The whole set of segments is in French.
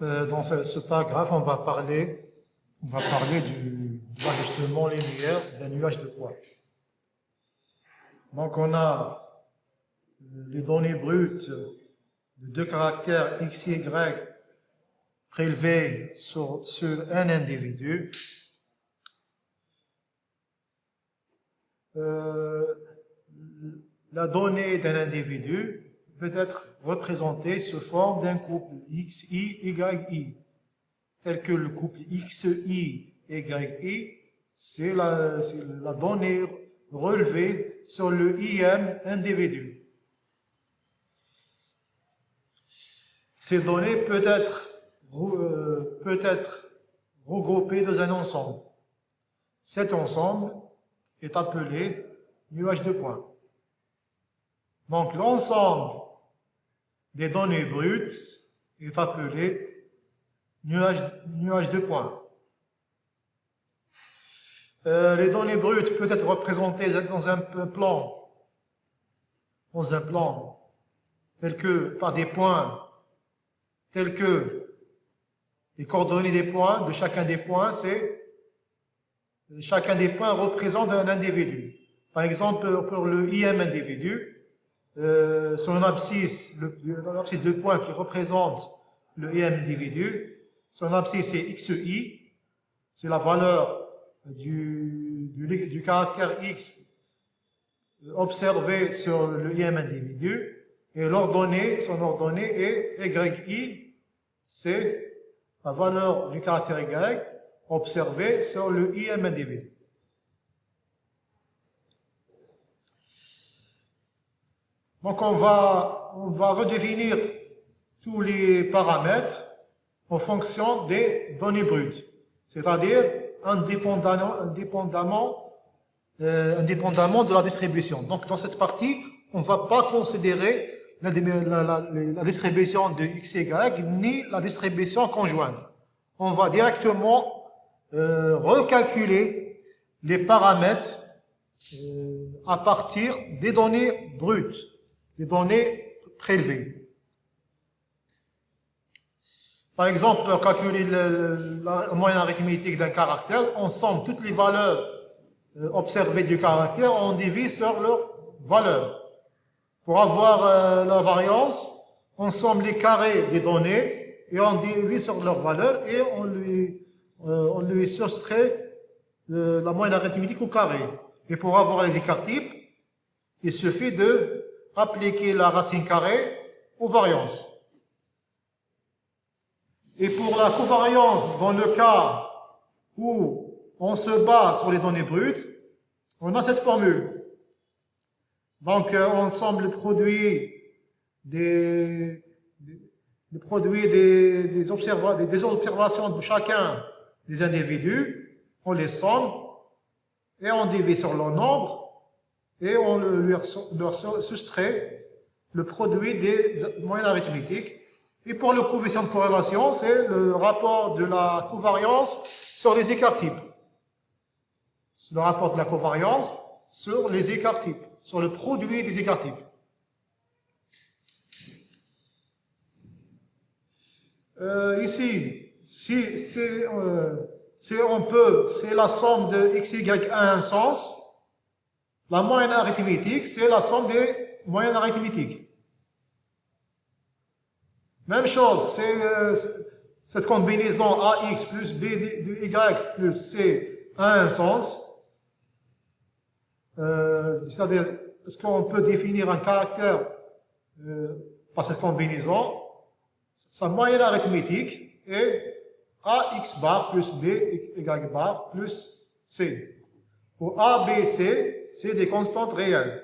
Dans ce paragraphe, on va parler de l'ajustement linéaire d'un nuage de poids. Donc, on a les données brutes de deux caractères x et y prélevés sur un individu. La donnée d'un individu peut être représentée sous forme d'un couple XI, YI, tel que le couple XI, YI, c'est la donnée relevée sur le IM individu. Ces données peuvent être regroupées dans un ensemble. Cet ensemble est appelé nuage de points. Donc, l'ensemble des données brutes est appelé nuage de points. Les données brutes peuvent être représentées dans un plan, tel que par des points, tels que les coordonnées des points, de chacun des points, chacun des points représente un individu. Par exemple, pour le IM individu, son abscisse, l'abscisse de points qui représente le IM individu, son abscisse est XI, c'est la valeur du caractère X observé sur le IM individu, et son ordonnée est YI, c'est la valeur du caractère Y observé sur le IM individu. Donc on va redéfinir tous les paramètres en fonction des données brutes, c'est-à-dire indépendamment de la distribution. Donc dans cette partie, on ne va pas considérer la distribution de x et y ni la distribution conjointe. On va directement recalculer les paramètres à partir des données brutes, des données prélevées. Par exemple, pour calculer la moyenne arithmétique d'un caractère, on somme toutes les valeurs observées du caractère, on divise sur leur valeur. Pour avoir la variance, on somme les carrés des données et on divise sur leur valeur et on lui soustrait la moyenne arithmétique au carré. Et pour avoir les écarts-types, il suffit de appliquer la racine carrée aux variances. Et pour la covariance, dans le cas où on se base sur les données brutes, on a cette formule. Donc, on somme le produit des observations de chacun des individus, on les somme et on divise sur leur nombre et on leur soustrait le produit des moyennes arithmétiques. Et pour le coefficient de corrélation, c'est le rapport de la covariance sur les écarts-types. C'est le rapport de la covariance sur les écarts-types, sur le produit des écarts-types. Ici, c'est la somme de x, y à un sens. La moyenne arithmétique, c'est la somme des moyennes arithmétiques. Même chose, c'est cette combinaison AX plus B de Y plus C à un sens. C'est-à-dire, est-ce qu'on peut définir un caractère par cette combinaison? Sa moyenne arithmétique est AX bar plus B, Y bar plus C. Où A, B, C, c'est des constantes réelles.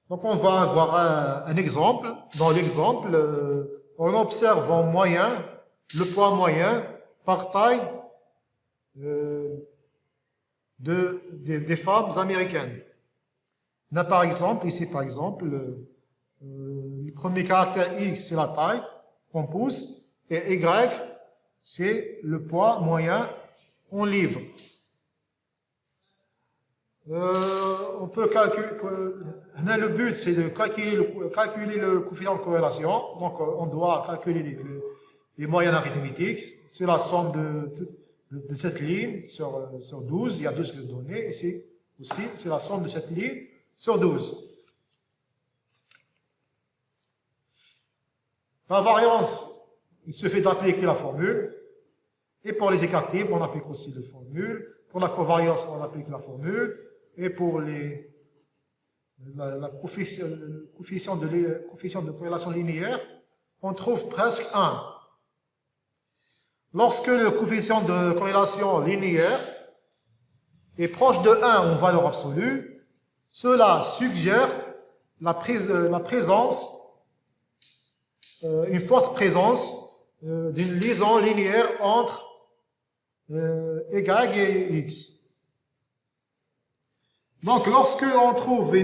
Donc on va avoir un exemple. Dans l'exemple, on observe en moyen le poids moyen par taille des femmes américaines. On a par exemple, ici par exemple, le premier caractère X, c'est la taille en pouces, et Y, c'est le poids moyen en livres. On peut calculer, le but c'est de calculer le coefficient de corrélation, donc on doit calculer les moyennes arithmétiques, c'est la somme de cette ligne sur 12, il y a 12 données, et c'est la somme de cette ligne sur 12. La variance, il suffit d'appliquer la formule, et pour les écarts types, on applique aussi la formule, pour la covariance, on applique la formule, et pour le coefficient de corrélation linéaire, on trouve presque 1. Lorsque le coefficient de corrélation linéaire est proche de 1 en valeur absolue, cela suggère la présence, une forte présence d'une liaison linéaire entre y et x. Donc, lorsque on trouve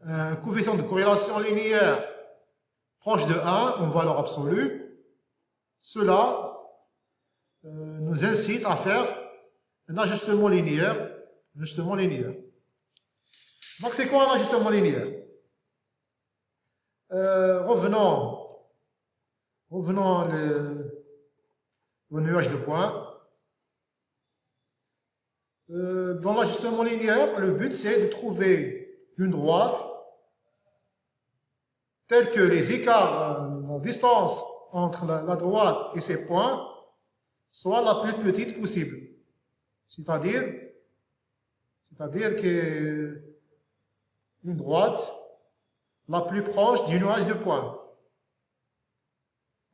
un coefficient de corrélation linéaire proche de 1 en valeur absolue, cela nous incite à faire un ajustement linéaire. Donc, c'est quoi un ajustement linéaire? Revenons au nuage de points. Dans l'ajustement linéaire, le but c'est de trouver une droite telle que les écarts, la distance entre la droite et ses points soit la plus petite possible. C'est-à-dire que une droite la plus proche du nuage de points.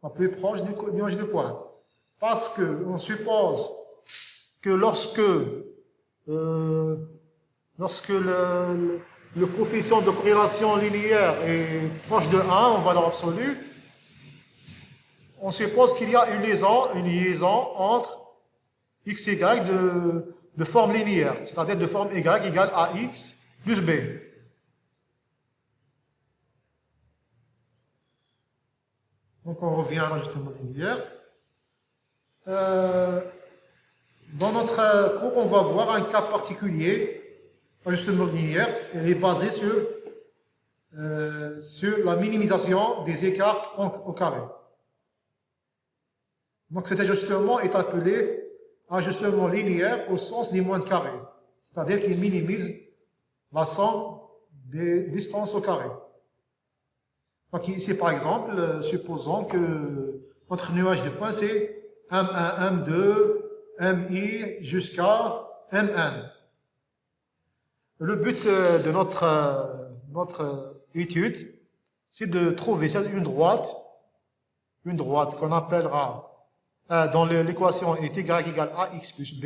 La plus proche du nuage de points. Parce qu'on suppose que lorsque le coefficient de corrélation linéaire est proche de 1 en valeur absolue, on suppose qu'il y a une liaison entre x et y de forme linéaire, c'est-à-dire de forme y égale ax plus b. Donc on revient à l'ajustement linéaire. Dans notre cours, on va voir un cas particulier. L'ajustement linéaire, elle est basée sur la minimisation des écarts au carré. Donc cet ajustement est appelé ajustement linéaire au sens des moindres carrés, c'est-à-dire qu'il minimise la somme des distances au carré. Donc ici, par exemple, supposons que notre nuage de points, c'est M1, M2, MI jusqu'à Mn. Le but de notre étude, c'est de trouver une droite qu'on appellera, dans l'équation est y égale ax plus b,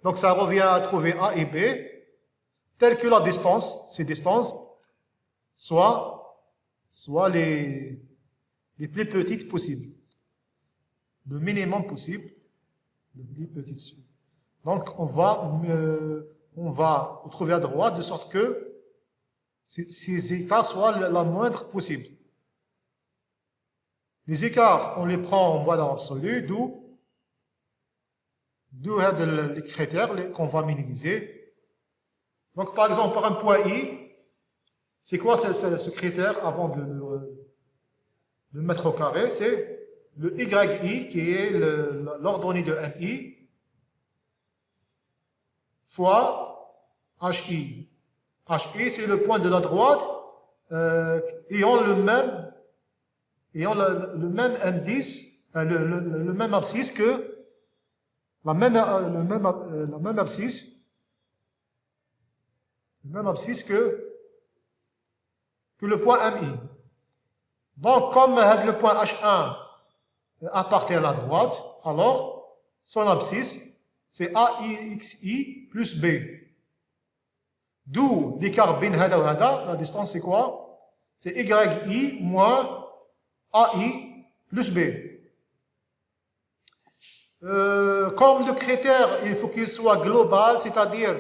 donc ça revient à trouver a et b, telle que la distance, ces distances, soit les plus petites possibles, le minimum possible, le plus petit. Donc on va trouver à droite de sorte que ces écarts soient la moindre possible. Les écarts, on les prend en valeur absolue, d'où les critères qu'on va minimiser. Donc par exemple, par un point I, c'est quoi ce critère avant de le mettre au carré? C'est le YI qui est l'ordonnée de MI fois HI. HI, c'est le point de la droite ayant le même M10, le même abscisse que le même abscisse que le point MI. Donc, comme le point H1 appartient à la droite, alors son abscisse, c'est AIXI plus B. D'où l'écart bin hada ou hada, la distance c'est quoi? C'est YI moins AI plus B. Comme le critère, il faut qu'il soit global, c'est-à-dire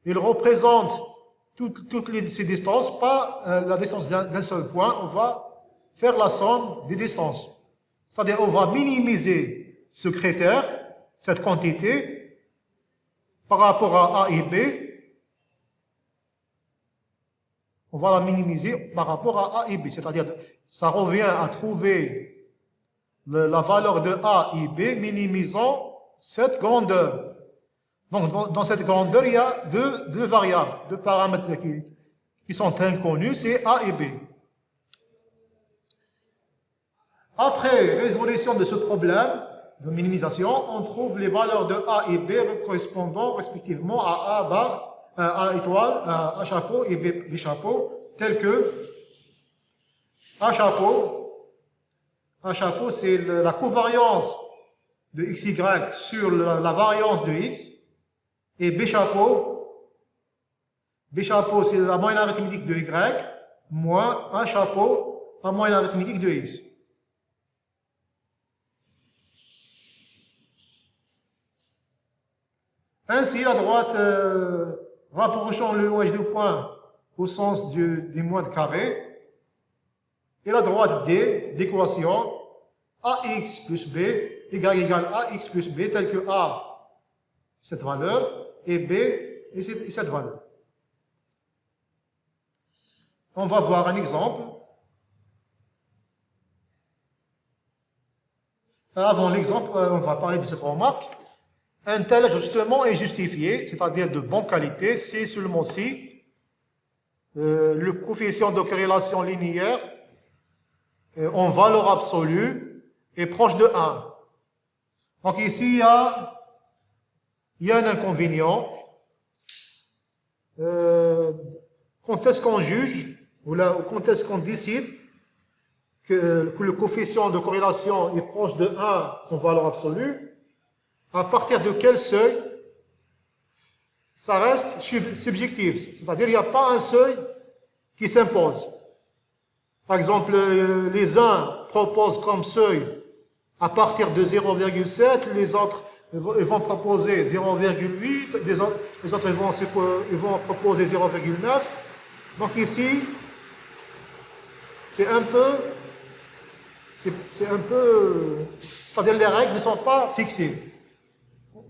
il représente toutes ces distances, pas la distance d'un seul point, on va faire la somme des distances. C'est-à-dire on va minimiser ce critère, cette quantité, par rapport à A et B, on va la minimiser par rapport à A et B. C'est-à-dire ça revient à trouver la valeur de A et B, minimisant cette grandeur. Donc, dans cette grandeur, il y a deux variables, deux paramètres qui sont inconnus, c'est A et B. Après résolution de ce problème de minimisation, on trouve les valeurs de A et B correspondant respectivement à A bar, A étoile, A chapeau et B chapeau, tels que A chapeau, c'est la covariance de xy sur la variance de x, et B chapeau, c'est la moyenne arithmétique de y, moins A chapeau, la moyenne arithmétique de x. Ainsi, à droite, rapprochons le OH de point au sens des moins de carré, et la droite D, l'équation AX plus B égale AX plus B, tel que A, cette valeur, et B, et cette valeur. On va voir un exemple. Avant l'exemple, on va parler de cette remarque. Un tel ajustement est justifié, c'est-à-dire de bonne qualité, c'est seulement si le coefficient de corrélation linéaire en valeur absolue est proche de 1. Donc ici, il y a un inconvénient. Quand est-ce qu'on juge, ou quand est-ce qu'on décide que le coefficient de corrélation est proche de 1 en valeur absolue? À partir de quel seuil? Ça reste subjectif, c'est-à-dire il n'y a pas un seuil qui s'impose. Par exemple, les uns proposent comme seuil à partir de 0,7, les autres vont proposer 0,8, les autres vont proposer 0,9. Donc ici, c'est-à-dire les règles ne sont pas fixées.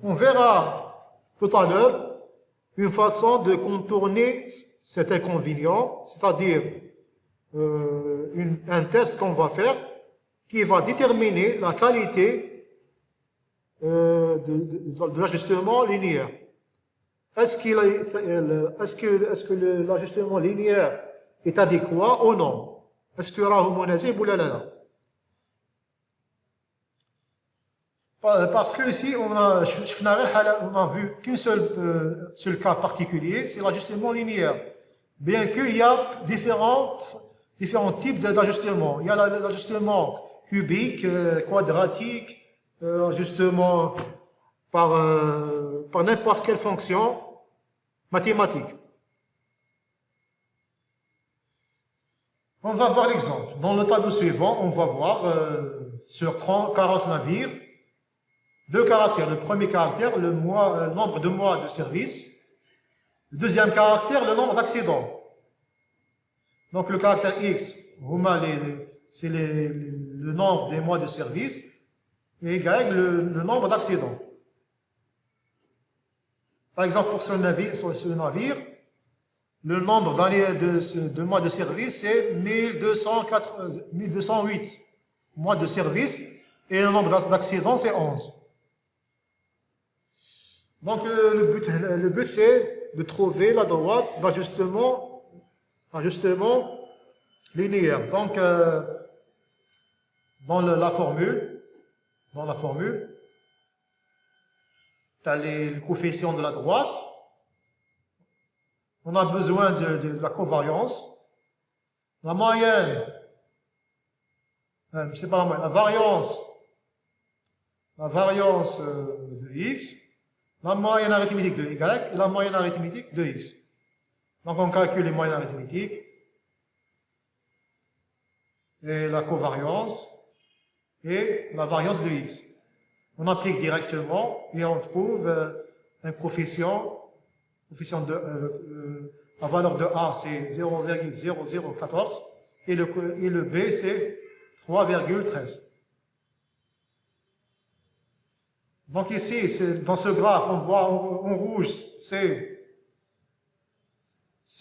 On verra tout à l'heure une façon de contourner cet inconvénient, c'est-à-dire un test qu'on va faire qui va déterminer la qualité de l'ajustement linéaire. Est-ce que l'ajustement linéaire est adéquat ou non? Est-ce que rahu munasib ou la? Parce que ici, on a vu qu'un seul cas particulier, c'est l'ajustement linéaire. Bien qu'il y a différents types d'ajustements. Il y a l'ajustement cubique, quadratique, ajustement par n'importe quelle fonction mathématique. On va voir l'exemple. Dans le tableau suivant, on va voir sur 40 navires, deux caractères. Le premier caractère, le nombre de mois de service. Le deuxième caractère, le nombre d'accidents. Donc le caractère X, c'est le nombre des mois de service, et Y, le nombre d'accidents. Par exemple, pour ce navire, le nombre d'années de mois de service, c'est 1208 mois de service, et le nombre d'accidents, c'est 11. Donc, le but c'est de trouver la droite d'ajustement linéaire. Donc, dans la formule, tu as le coefficient de la droite. On a besoin de la covariance. La moyenne, c'est pas la moyenne, la variance de x, la moyenne arithmétique de y et la moyenne arithmétique de x. Donc on calcule les moyennes arithmétiques et la covariance et la variance de x. On applique directement et on trouve un coefficient de la valeur de A c'est 0,0014 et le B c'est 3,13. Donc ici, dans ce graphe, on voit en rouge, c'est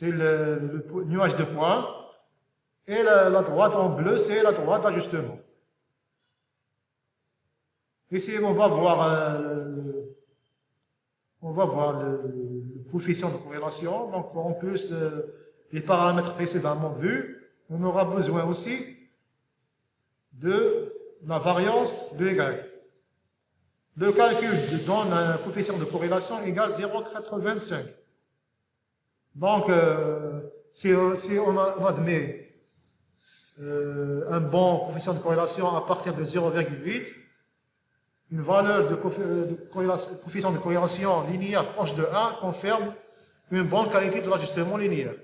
le nuage de points, et la droite en bleu, c'est la droite d'ajustement. Ici, on va voir le coefficient de corrélation. Donc, en plus des paramètres précédemment vus, on aura besoin aussi de la variance de Y. Le calcul donne un coefficient de corrélation égal 0,85. Donc, si on admet un bon coefficient de corrélation à partir de 0,8, une valeur de coefficient de corrélation linéaire proche de 1 confirme une bonne qualité de l'ajustement linéaire.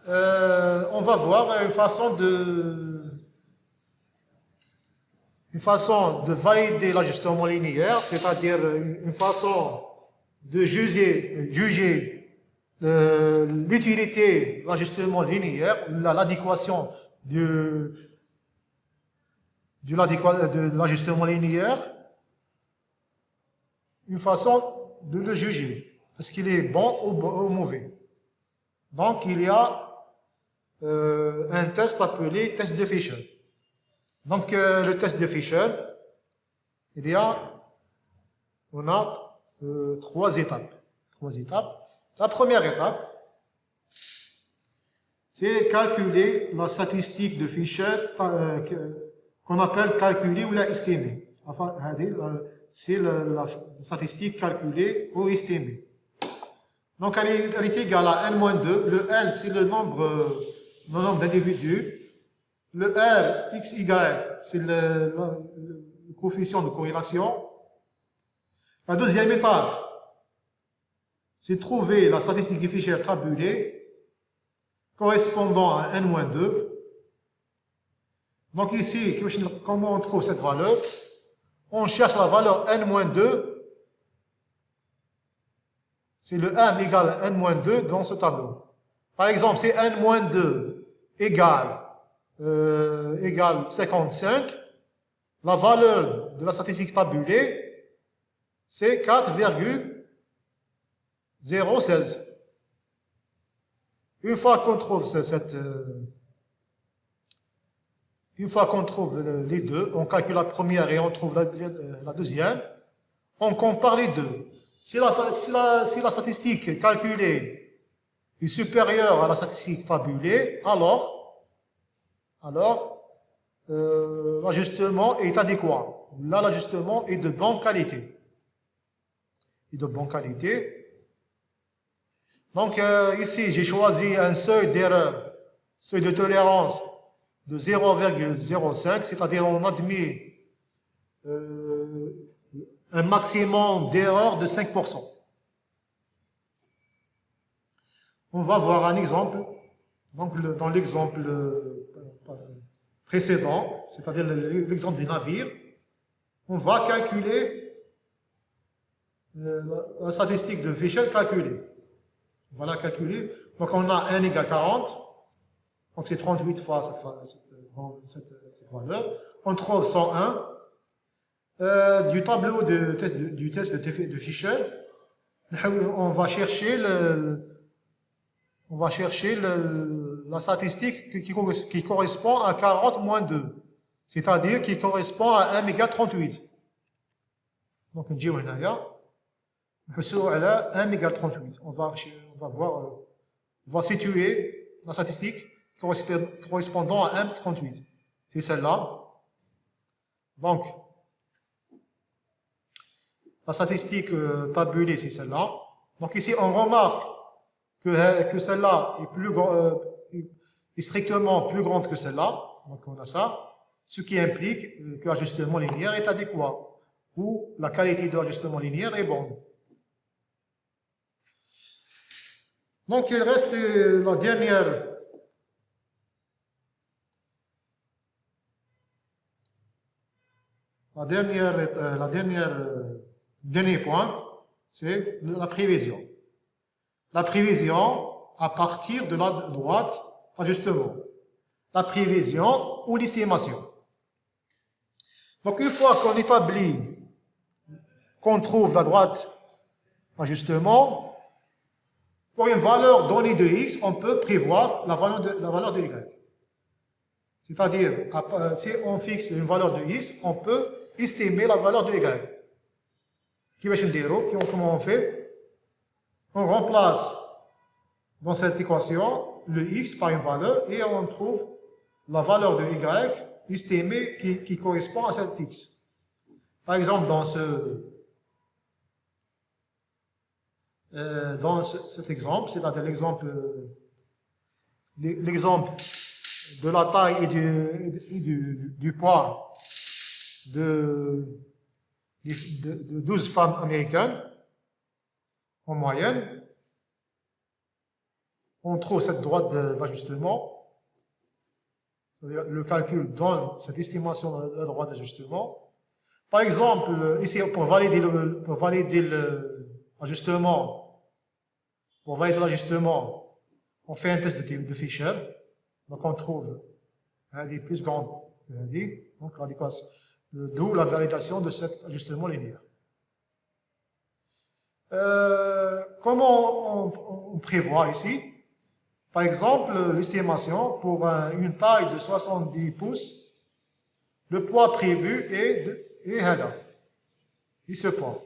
On va voir une façon de valider l'ajustement linéaire, c'est-à-dire une façon de juger l'utilité de l'ajustement linéaire, l'adéquation de l'ajustement linéaire, une façon de le juger. Est-ce qu'il est bon ou mauvais? Donc, il y a un test appelé test de Fisher. Donc, le test de Fisher, on a 3 étapes. La première étape, c'est calculer la statistique de Fisher qu'on appelle calculée ou la estimée. Enfin, c'est la statistique calculée ou estimée. Donc, elle est égale à n-2. Le n, c'est le nombre d'individus. Le R, x, y, c'est le coefficient de corrélation. La deuxième étape, c'est trouver la statistique de Fisher tabulée correspondant à n-2. Donc ici, comment on trouve cette valeur? On cherche la valeur n-2. C'est le m égale n-2 dans ce tableau. Par exemple, si n-2 égale 55, la valeur de la statistique tabulée, c'est 4,016. Une fois qu'on trouve les deux, on calcule la première et on trouve la deuxième, on compare les deux. Si la statistique calculée est supérieure à la statistique tabulée, alors l'ajustement est adéquat. Là, l'ajustement est de bonne qualité. Donc, ici, j'ai choisi un seuil d'erreur, seuil de tolérance de 0,05, c'est-à-dire on admet un maximum d'erreur de 5%. On va voir un exemple. Donc, dans l'exemple précédent, c'est-à-dire l'exemple des navires, on va calculer la statistique de Fisher calculée. On va la calculer. Donc, on a n égale 40. Donc, c'est 38 fois cette valeur. On trouve 101. Du tableau du test de Fisher, on va chercher la statistique qui correspond à 40 moins 2, c'est-à-dire qui correspond à 1 égale 38. Donc, on va 1 égale 38. On va situer la statistique correspondant à 1,38. C'est celle-là. Donc, la statistique tabulée, c'est celle-là. Donc ici, on remarque que celle-là est strictement plus grande que celle-là. Donc on a ça. Ce qui implique que l'ajustement linéaire est adéquat, ou la qualité de l'ajustement linéaire est bonne. Donc il reste dernier point, c'est la prévision. La prévision à partir de la droite ajustement. La prévision ou l'estimation. Donc, une fois qu'on trouve la droite ajustement, Pour une valeur donnée de x, on peut prévoir la valeur de y. C'est-à-dire, si on fixe une valeur de x, on peut estimer la valeur de y. Comment on fait? On remplace dans cette équation le x par une valeur et on trouve la valeur de y estimée qui correspond à cet x. Par exemple, dans cet exemple, c'est-à-dire l'exemple de la taille et du poids de 12 femmes américaines, en moyenne, on trouve cette droite d'ajustement, c'est-à-dire le calcul donne cette estimation de la droite d'ajustement. Par exemple, ici, pour valider l'ajustement, on fait un test de Fisher. Donc, on trouve des plus grandes que donc d'où la validation de cet ajustement linéaire. Comment on prévoit ici? Par exemple, l'estimation pour une taille de 70 pouces, le poids prévu est ce poids.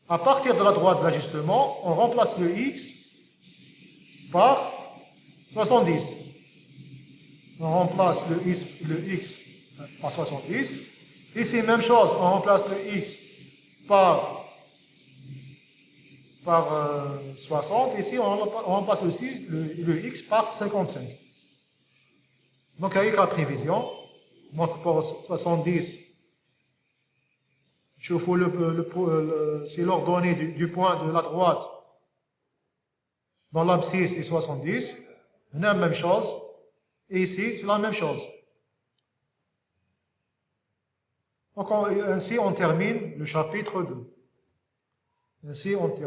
À partir de la droite de l'ajustement, on remplace le x par 70. On remplace le x par 70. Ici, même chose, on remplace le x par 60. Ici, on remplace aussi le x par 55. Donc, avec la prévision, donc pour 70, c'est l'ordonnée du point de la droite dans l'abscisse est 70. On a la même chose. Et ici, c'est la même chose. Donc, ainsi, on termine le chapitre 2. Ainsi, on termine.